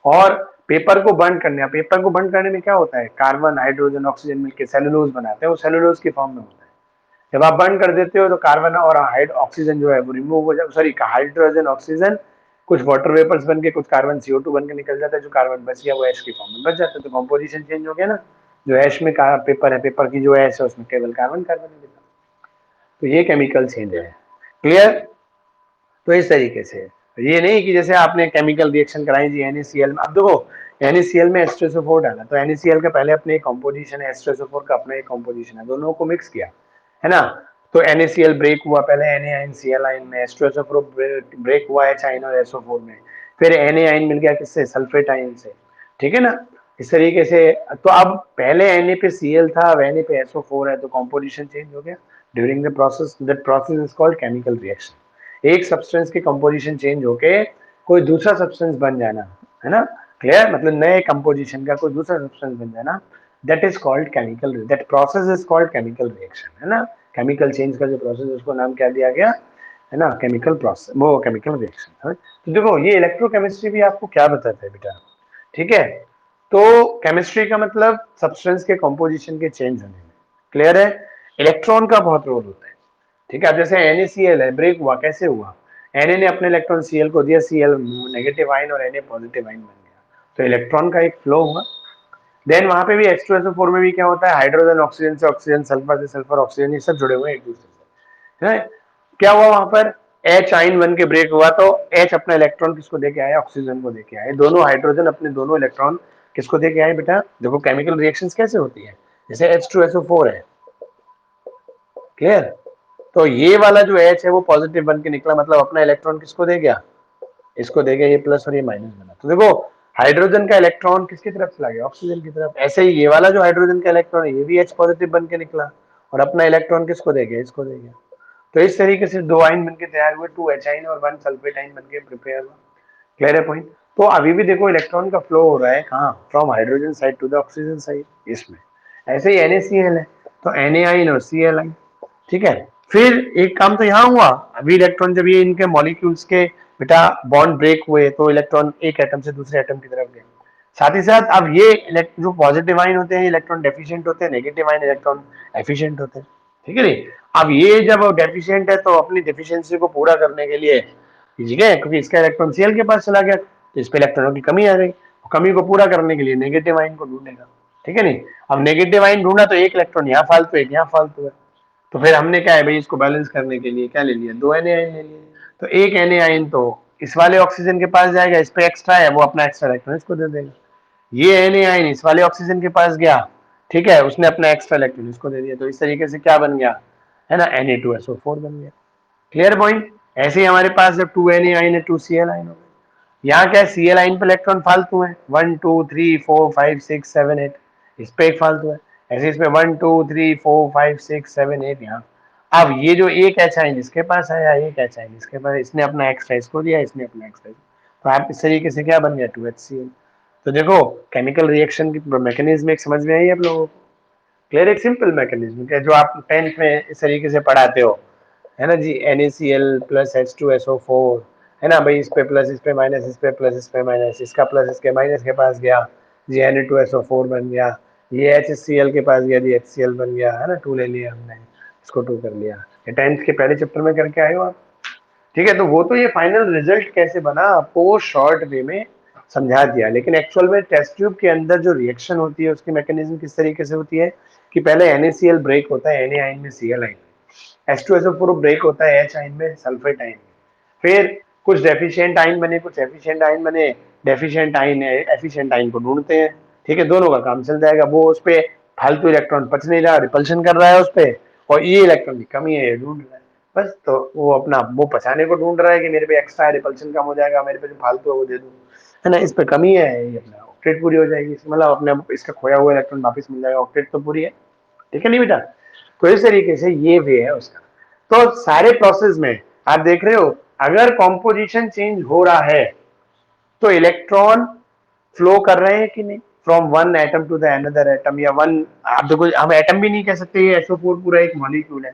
और पेपर को बर्न करने, पेपर को बर्न करने में क्या होता है, कार्बन हाइड्रोजन ऑक्सीजन मिलकर सेलुलोज बनाते हैं, वो सेलुलोज की फॉर्म में होता है। जब आप बर्न कर देते हो तो कार्बन और ऑक्सीजन जो है वो रिमूव हो जाए, सॉरी हाइड्रोजन ऑक्सीजन कुछ वाटर वेपर्स बन के, कुछ कार्बन CO2 बन के निकल जाता है, जो कार्बन बच गया वो ऐश की फॉर्म में बच जाता है, तो कॉम्पोजिशन चेंज हो गया ना। जो ऐश में पेपर है, पेपर की जो ऐश है उसमें केवल कार्बन कार्बन है, तो ये केमिकल चेंज है। क्लियर। तो इस तरीके से, ये नहीं कि जैसे आपने केमिकल रिएक्शन कराई जी NaCl में, अब देखो NaCl में H2SO4 डाला, तो NaCl का पहले अपने एक कॉम्पोजिशन है, H2SO4 का अपना एक कॉम्पोजिशन है, दोनों को मिक्स किया, है ना। तो NaCl ब्रेक हुआ पहले Na आयन Cl आयन में, H2SO4 ब्रेक हुआ H आयन और SO4 में, फिर Na आयन मिल गया किससे, सल्फेट आयन से, ठीक है ना। इस तरीके से, तो अब पहले Na पे Cl था, अब Na पे SO4 है, तो कॉम्पोजिशन चेंज हो गया during the process, that process is called chemical reaction. एक सब्सटेंस की कंपोजिशन चेंज होके कोई दूसरा सब्सटेंस बन जाना, है ना। क्लियर, मतलब नए कंपोजिशन का कोई दूसरा सब्सटेंस बन जाना, that is called chemical, that process is called chemical reaction, है ना। केमिकल चेंज का जो प्रोसेस है उसको नाम क्या दिया गया, है ना, केमिकल प्रोसेस, वो केमिकल रिएक्शन है। तो देखो ये इलेक्ट्रोकेमिस्ट्री भी आपको क्या बताता है बेटा, ठीक है। तो केमिस्ट्री का मतलब सब्सटेंस के कंपोजिशन के चेंज होने में, क्लियर है। इलेक्ट्रॉन का बहुत रोल होता है, ठीक है। अब जैसे NaCl है, ब्रेक हुआ, कैसे हुआ, Na ने अपने इलेक्ट्रॉन Cl को दिया, Cl नेगेटिव आयन और Na पॉजिटिव आयन बन गया, तो इलेक्ट्रॉन का एक फ्लो हुआ। देन वहां पे भी H2SO4 में भी क्या होता है, हाइड्रोजन ऑक्सीजन से ऑक्सीजन, सल्फर से सल्फर, ऑक्सीजन, ये सब जुड़े हुए हैं एक दूसरे से, है। क्या हुआ वहां पर, H आयन बन के ब्रेक हुआ, तो H अपना इलेक्ट्रॉन किसको देके आया, ऑक्सीजन को देके आए, दोनों हाइड्रोजन अपने दोनों इलेक्ट्रॉन किसको देके आए बेटा। देखो केमिकल रिएक्शंस कैसे होती है, जैसे H2SO4 है, क्लियर। तो ये वाला जो H है वो पॉजिटिव बन के निकला, मतलब अपना इलेक्ट्रॉन किसको दे गया, इसको दे गया, ये प्लस और ये माइनस बना, तो देखो हाइड्रोजन का इलेक्ट्रॉन किसकी तरफ चला गया, ऑक्सीजन की तरफ। ऐसे ही ये वाला जो हाइड्रोजन का इलेक्ट्रॉन है, ये भी H पॉजिटिव बन के निकला, और अपना इलेक्ट्रॉन किसको दे गया, इसको दे गया। तो इस तरीके से दो आयन बनके तैयार हुए, 2 H आयन और 1 सल्फेट आयन बनके प्रिपेयर हुआ। क्लियर है पॉइंट। तो अभी भी देखो इलेक्ट्रॉन का फ्लो हो रहा है कहाँ, from hydrogen side to the oxygen side, इसमें। ऐसे ही NaCl है, तो Na आयन और Cl आयन, ठीक है। फिर एक काम तो यहाँ हुआ, अभी इलेक्ट्रॉन जब ये इनके मॉलिक्यूल्स के बेटा बॉन्ड ब्रेक हुए, तो इलेक्ट्रॉन एक एटम से दूसरे एटम की तरफ गए। साथ ही साथ अब ये जो पॉजिटिव आयन होते हैं इलेक्ट्रॉन डेफिशिएंट होते हैं, नेगेटिव आयन इलेक्ट्रॉन एफिशिएंट होते हैं, ठीक है नहीं। अब ये जब डेफिशिएंट है तो अपनी डेफिशिएंसी को पूरा करने के लिए, ठीक है, क्योंकि इसका इलेक्ट्रॉन Cl के पास चला गया, तो इस पे इलेक्ट्रॉनों की कमी आ गई, कमी को पूरा करने के लिए नेगेटिव आयन को ढूंढेगा, ठीक है नहीं। अब नेगेटिव आयन ढूंढा तो एक इलेक्ट्रॉन यहाँ फालतू, एक यहाँ फालतू है, तो फिर हमने क्या है भाई, इसको बैलेंस करने के लिए क्या ले लिया, 2 Na आयन ले लिए। तो एक Na आयन तो इस वाले ऑक्सीजन के पास जाएगा, इस पे एक्स्ट्रा है, वो अपना एक्स्ट्रा इलेक्ट्रॉन इसको दे देगा। ये Na आयन इस वाले ऑक्सीजन के पास गया, ठीक है, उसने अपना एक्स्ट्रा इलेक्ट्रॉन इसको दे दिया, तो इस तरीके से क्या बन गया, है ना, Na2SO4 बन गया। Clear point. ऐसे ही हमारे पास जब 2Na आयन है, 2Cl आयन हो गए। यहाँ क्या है, Cl आयन पे इलेक्ट्रॉन फालतू है, 1 2 3 4 5 6 7 8, इस पे एक फालतू है। ऐसे इसमें 1 2 3 4 5 6 7 8 यहाँ। अब ये जो एक H आयन इसके पास आया, एक H आयन इसके पास, इसने अपना एक्स्ट्रा इसको दिया, इसने अपना एक्स्ट्रा, तो आप इस तरीके से क्या बन गया, 2HCl। तो देखो केमिकल रिएक्शन की मैकेनिज्म एक समझ में आई आप लोगों को। क्लियर, एक सिंपल मैकेनिज्म जो आप 10th में इस तरीके से पढ़ाते हो, है ना जी, NaCl प्लस H2SO4, है ना भाई, इस पे प्लस, इस पे माइनस, इस पे प्लस, इस पे माइनस, इसका प्लस इसके माइनस के पास गया जी, Na2SO4 बन गया, ये HCl के पास गया जी, HCl बन गया, है ना, 2 ले लिया हमने, इसको 2 कर लिया। ये 10th के पहले चैप्टर में करके आए हो आप, ठीक है, तो वो तो ये फाइनल रिजल्ट कैसे बना आपको वो शॉर्ट वे में समझा दिया, लेकिन एक्चुअल में टेस्ट ट्यूब के अंदर जो रिएक्शन होती है उसकी मैकेनिज्म किस तरीके से होती है कि पहले NaCl ब्रेक होता है Na आयन में Cl आयन, H2SO4 ब्रेक होता है H आयन में सल्फेट आयन में, फिर कुछ डेफिशिएंट आयन बने, कुछ एफिशिएंट आयन बने, डेफिशिएंट आयन एफिशिएंट आयन को ढूंढते हैं, ठीक है, दोनों का काम चल जाएगा। वो उस पे फालतू इलेक्ट्रॉन पच नहीं रहा, रिपल्शन कर रहा है उस पे, और ये इलेक्ट्रॉन की कमी है ये ढूंढ रहा है, बस। तो वो अपना वो पचाने को ढूंढ रहा है कि मेरे पे एक्स्ट्रा रिपल्शन कम हो जाएगा, मेरे पे जो फालतू है वो दे दूं, है ना, इस पे कमी है, ये अपना ऑक्टेट पूरी हो जाएगी, मतलब अपने इसका खोया हुआ इलेक्ट्रॉन वापस मिल जाएगा, ऑक्टेट तो पूरी है, ठीक है नहीं बेटा। तो इस तरीके से ये वे है उसका। तो सारे प्रोसेस में आप देख रहे हो अगर कॉम्पोजिशन चेंज हो रहा है तो इलेक्ट्रॉन फ्लो कर रहे हैं कि नहीं, from one atom to the another atom, या वन, आप देखो हम एटम भी नहीं कह सकते, ये SO4 पूरा एक मॉलिक्यूल है,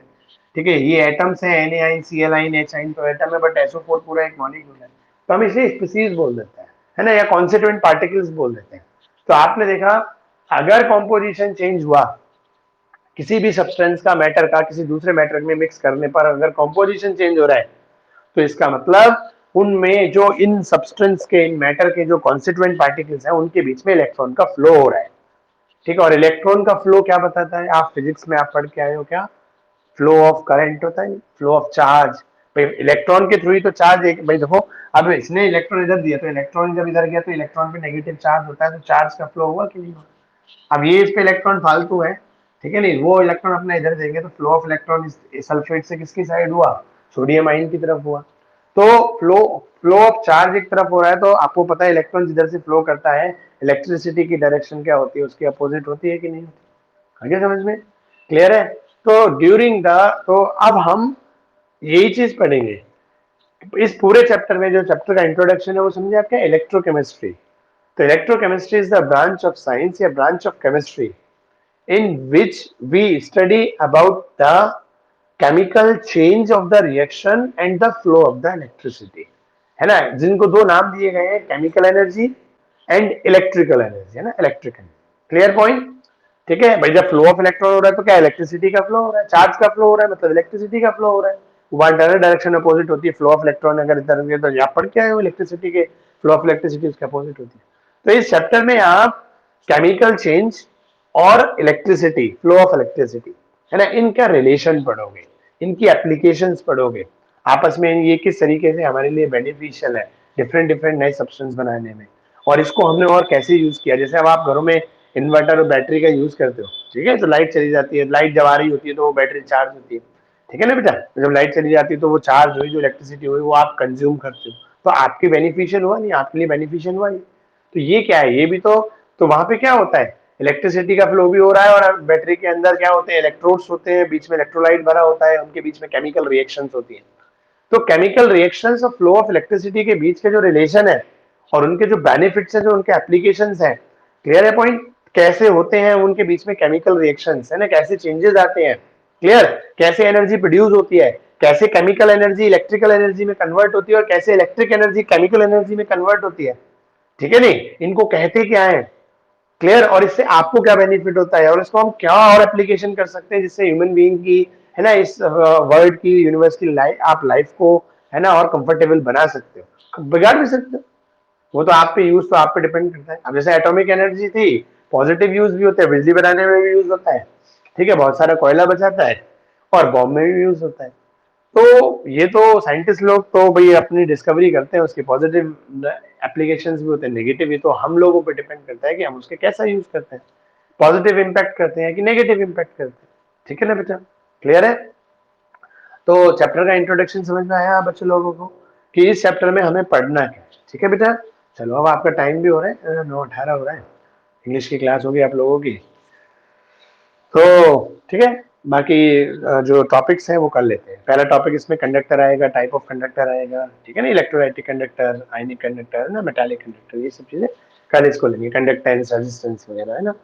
ठीक है, ये एटम्स है Na आइन Cl आइन H आइन तो एटम है, बट SO4 पूरा एक मॉलिक्यूल है, तो हम इसे स्पीसीज बोल देते हैं, है ना, या कॉन्स्टिट्यूएंट पार्टिकल्स बोल देते हैं। तो आपने देखा अगर कॉम्पोजिशन चेंज हुआ किसी भी सब्सटेंस का, मैटर का किसी दूसरे मैटर में मिक्स करने पर अगर कॉम्पोजिशन चेंज हो रहा है तो इसका मतलब उनमें जो इन सब्सटेंस के, इन मैटर के जो कॉन्स्टिट्यूएंट पार्टिकल्स हैं उनके बीच में इलेक्ट्रॉन का फ्लो हो रहा है, ठीक है। और इलेक्ट्रॉन का फ्लो क्या बताता है, आप फिजिक्स में आप पढ़ के आए हो क्या, फ्लो ऑफ करंट होता है, फ्लो ऑफ चार्ज, भाई इलेक्ट्रॉन के थ्रू ही तो चार्ज एक, भाई देखो अब इसने इलेक्ट्रॉन इधर दिया तो इलेक्ट्रॉन जब इधर गया तो इलेक्ट्रॉन पे नेगेटिव चार्ज होता है, तो चार्ज का फ्लो हुआ कि नहीं हुआ। अब ये इस पे इलेक्ट्रॉन फालतू है, ठीक है नहीं, वो इलेक्ट्रॉन अपना इधर देंगे तो फ्लो ऑफ इलेक्ट्रॉन सल्फेट से किसकी साइड हुआ, सोडियम आयन की तरफ हुआ। तो फ्लो फ्लो ऑफ चार्ज एक तरफ हो रहा है, तो आपको पता है इलेक्ट्रॉन जिधर से फ्लो करता है इलेक्ट्रिसिटी की डायरेक्शन क्या होती है, उसकी अपोजिट होती है कि नहीं होती, आगे समझ में क्लियर है। तो ड्यूरिंग द, तो अब हम यही चीज पढ़ेंगे इस पूरे चैप्टर में, जो चैप्टर का इंट्रोडक्शन है वो समझे आपका इलेक्ट्रोकेमिस्ट्री। तो electrochemistry is the branch of science या branch of chemistry in which we study about the chemical change of the reaction and the flow of the electricity, है ना, जिनको दो नाम दिए गए हैं, chemical energy and electrical energy, है ना, इलेक्ट्रिक एनर्जी, क्लियर पॉइंट, ठीक है भाई। जब फ्लो ऑफ इलेक्ट्रॉन हो रहा है तो क्या इलेक्ट्रिसिटी का फ्लो हो रहा है, चार्ज का फ्लो हो रहा है, मतलब इलेक्ट्रिसिटी का फ्लो हो रहा है, वन डायरेक्शन अपोजिट होती है, फ्लो ऑफ इलेक्ट्रॉन अगर इधर है तो यहाँ पढ़ के आए हो इलेक्ट्रिसिटी के, फ्लो ऑफ इलेक्ट्रिसिटी उसके अपोजिट होती है। तो इस चैप्टर में आप केमिकल चेंज और इलेक्ट्रिसिटी, फ्लो ऑफ इलेक्ट्रिसिटी, है ना, इनका रिलेशन पढ़ोगे, इनकी एप्लीकेशंस पढ़ोगे, आपस में ये किस तरीके से हमारे लिए बेनिफिशियल है डिफरेंट डिफरेंट नए सब्सटेंस बनाने में, और इसको हमने और कैसे यूज किया। जैसे अब आप घरों में इन्वर्टर और बैटरी का यूज करते हो, ठीक है, तो लाइट चली जाती है, लाइट जब आ रही होती है तो वो बैटरी चार्ज होती है, ठीक है ना बेटा, जब लाइट चली जाती है तो वो चार्ज हुई, जो इलेक्ट्रिसिटी हुई वो आप कंज्यूम करते हो, तो आपके बेनिफिशियल हुआ नहीं, आपके लिए बेनिफिशियल हुआ नहीं। तो ये क्या है, ये भी तो वहां पे क्या होता है, इलेक्ट्रिसिटी का फ्लो भी हो रहा है, और बैटरी के अंदर क्या होते हैं, इलेक्ट्रोड्स होते हैं, बीच में इलेक्ट्रोलाइट भरा होता है, उनके बीच में केमिकल रिएक्शंस होती है। तो केमिकल रिएक्शंस और फ्लो ऑफ इलेक्ट्रिसिटी के बीच के जो रिलेशन है और उनके जो बेनिफिट्स हैं, जो उनके एप्लीकेशंस हैं, क्लियर है पॉइंट, कैसे होते हैं उनके बीच में केमिकल रिएक्शंस, है ना, कैसे चेंजेस आते हैं, क्लियर, कैसे एनर्जी प्रोड्यूस होती है, कैसे केमिकल एनर्जी इलेक्ट्रिकल एनर्जी में कन्वर्ट होती है, और कैसे इलेक्ट्रिक एनर्जी केमिकल एनर्जी में कन्वर्ट होती है, ठीक है नहीं, इनको कहते क्या है, क्लियर, और इससे आपको क्या बेनिफिट होता है, और इसको हम क्या और एप्लीकेशन कर सकते हैं जिससे ह्यूमन बीइंग की, है ना, इस वर्ल्ड की, यूनिवर्स की लाइफ, आप लाइफ को, है ना, और कंफर्टेबल बना सकते हो, बिगाड़ भी सकते हो, वो तो आप पे यूज, तो आप पे डिपेंड करता है। अब जैसे एटॉमिक एनर्जी थी, पॉजिटिव यूज भी होता है, बिजली बनाने में भी यूज होता है, ठीक है, बहुत सारा कोयला बचाता है, और बॉम्ब में भी यूज होता है। तो ये तो साइंटिस्ट लोग तो भाई अपनी डिस्कवरी करते हैं, उसके पॉजिटिव एप्लीकेशंस भी होते हैं, नेगेटिव, ये तो हम लोगों पर डिपेंड करता है कि हम उसके कैसा यूज करते हैं, पॉजिटिव इम्पैक्ट करते हैं कि नेगेटिव इम्पैक्ट करते हैं, ठीक है ना बेटा, क्लियर है। तो चैप्टर का इंट्रोडक्शन समझ में आया बच्चे लोगों को कि इस चैप्टर में हमें पढ़ना है, ठीक है बेटा। चलो अब आपका टाइम भी हो रहा है, 9:18 हो रहा है, इंग्लिश की क्लास होगी आप लोगों की, तो ठीक है, बाकी जो टॉपिक्स हैं वो कर लेते हैं। पहला टॉपिक इसमें कंडक्टर आएगा, टाइप ऑफ कंडक्टर आएगा, ठीक है ना, इलेक्ट्रोलाइटिक कंडक्टर, आयनिक कंडक्टर, है ना, मेटालिक कंडक्टर, ये सब चीजें कल इसको लेंगे, कंडक्टेंस, रेजिस्टेंस वगैरह, है ना,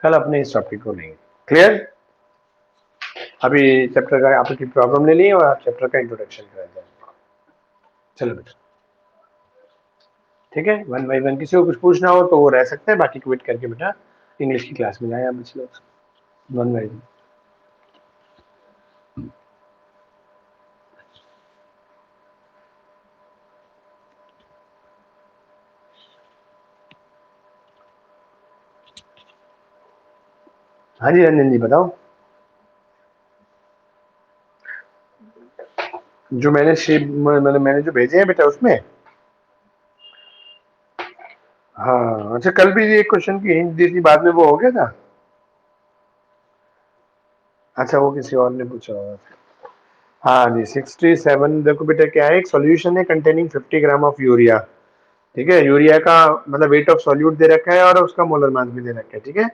कल अपने इस टॉपिक को लेंगे, क्लियर। अभी चैप्टर का आपकी प्रॉब्लम ले ली और आप चैप्टर का इंट्रोडक्शन करा जाए, चलो बेटा, ठीक है, वन बाई वन, किसी को कुछ पूछना हो तो वो रह सकते हैं, बाकी क्विट करके बेटा इंग्लिश की क्लास में जाए आप बच्चे लोग, वन बाई वन। हाँ जी रंजन जी बताओ। जो मैंने शेप मैंने जो भेजे हैं बेटा उसमें। हाँ अच्छा, कल भी ये क्वेश्चन की हिंट दी थी, बाद में वो हो गया था। अच्छा वो किसी और ने पूछा होगा। हाँ जी 67, देखो बेटा क्या है, एक सॉल्यूशन है कंटेनिंग 50 ग्राम ऑफ यूरिया। ठीक है, यूरिया का मतलब वेट ऑफ सॉल्यूट दे रखा है और उसका मोलर मास भी दे रखा है। ठीक है,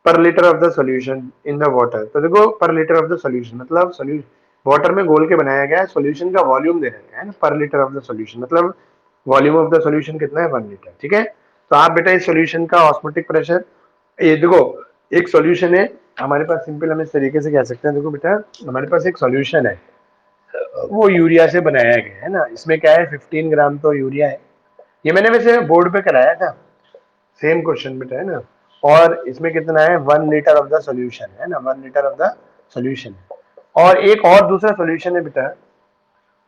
पर litre of the solution in the water, तो देखो पर लीटर ऑफ द सॉल्यूशन मतलब सॉल्यूशन वाटर में घोल के बनाया गया है, सॉल्यूशन का वॉल्यूम दे रखा है ना, पर लीटर ऑफ द सॉल्यूशन मतलब वॉल्यूम ऑफ द सॉल्यूशन कितना है, 1 लीटर। ठीक है, तो आप बेटा इस सॉल्यूशन का ऑस्मोटिक प्रेशर, ये देखो एक सॉल्यूशन है हमारे पास, सिंपल हम इस तरीके से कह सकते हैं, देखो बेटा हमारे पास एक सॉल्यूशन है, वो यूरिया से बनाया गया है ना, इसमें क्या है 15 ग्राम तो यूरिया है। ये मैंने वैसे बोर्ड पे कराया था, सेम क्वेश्चन बेटा है ना। और इसमें कितना है, 1 लीटर ऑफ द सॉल्यूशन है ना, 1 लीटर ऑफ द सॉल्यूशन है। और एक और दूसरा सॉल्यूशन है बेटा,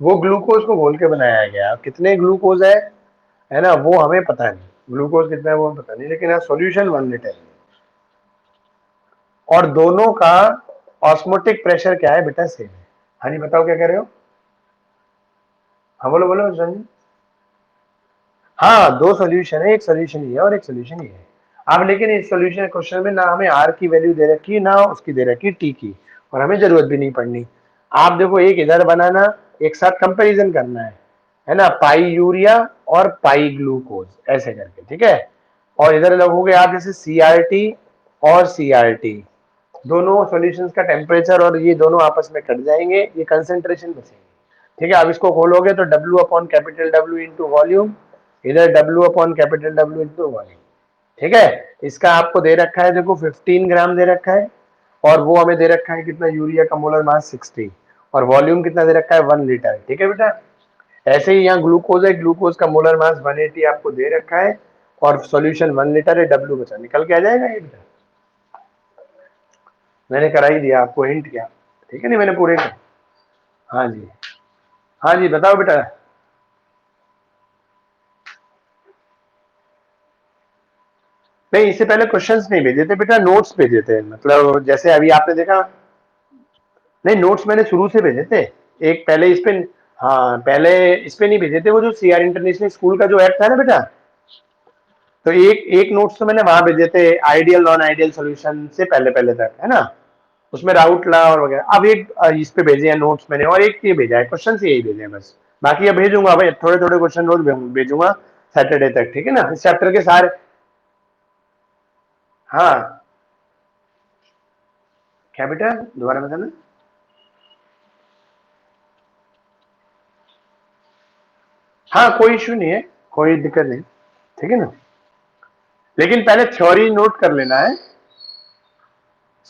वो ग्लूकोज को घोल के बनाया गया, कितने ग्लूकोज है ना, वो हमें पता नहीं, ग्लूकोज कितना है वो हमें पता नहीं, लेकिन सॉल्यूशन 1 लीटर है। और दोनों का ऑस्मोटिक प्रेशर क्या है बेटा, सेम है। हाँ जी बताओ क्या कह रहे हो। हाँ बोलो बोलो संजय। हाँ दो सॉल्यूशन है, एक सॉल्यूशन ये है और एक सॉल्यूशन ये है। अब लेकिन इस सॉल्यूशन क्वेश्चन में ना हमें आर की वैल्यू दे रखी है ना उसकी दे रखी है टी की, और हमें जरूरत भी नहीं पड़नी। आप देखो एक इधर बनाना, एक साथ कंपैरिजन करना है ना, पाई यूरिया और पाई ग्लूकोज ऐसे करके। ठीक है, और इधर लगोगे आप जैसे सीआरटी और सीआरटी, दोनों सॉल्यूशंस का टेम्परेचर और ये दोनों आपस में कट जाएंगे, ये कंसेंट्रेशन बचेंगे। ठीक है, अब इसको खोलोगे तो W upon capital W into volume, इधर W upon capital W into volume. ठीक है, इसका आपको दे रखा है देखो 15 ग्राम दे रखा है, और वो हमें दे रखा है कितना, यूरिया का मोलर मास 60, और वॉल्यूम कितना दे रखा है 1 लीटर। ठीक है बेटा, ऐसे ही यहाँ ग्लूकोज है, ग्लूकोज का मोलर मास 180 आपको दे रखा है, और सॉल्यूशन 1 लीटर है, डब्ल्यू बचा निकल के आ जाएगा ये बेटा। मैंने करा ही दिया आपको हिंट क्या। ठीक है नहीं मैंने पूरे। हाँ जी, हाँ जी बताओ बेटा। नहीं इससे पहले क्वेश्चंस नहीं भेजे थे बेटा, नोट्स भेजे थे, मतलब जैसे अभी आपने देखा। नहीं नोट्स मैंने शुरू से भेजे थे, एक पहले इस पे, हाँ पहले इस पे नहीं भेजे थे, वो जो सीआर इंटरनेशनल स्कूल का जो ऐप था ना बेटा, तो एक एक नोट्स तो मैंने वहां भेजे थे, आइडियल नॉन आइडियल सॉल्यूशन से पहले पहले तक है ना, उसमें राउट ला और वगैरह। अब एक इस पे भेजे हैं नोट्स मैंने, और एक ये भेजा है, क्वेश्चन यही भेजे हैं बस। बाकी अब भेजूंगा भाई, थोड़े थोड़े क्वेश्चन रोज भेजूंगा सैटरडे तक। ठीक है ना, इस चैप्टर के सारे। हाँ क्या बेटा, दोबारा बताना। हाँ कोई इशू नहीं है, कोई दिक्कत नहीं। ठीक है ना, लेकिन पहले थ्योरी नोट कर लेना है,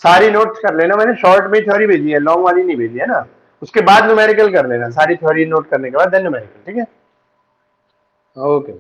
सारी नोट्स कर लेना, मैंने शॉर्ट में थ्योरी भेजी है, लॉन्ग वाली नहीं भेजी है ना। उसके बाद न्यूमेरिकल कर लेना, सारी थ्योरी नोट करने के बाद देन न्यूमेरिकल। ठीक है, ओके।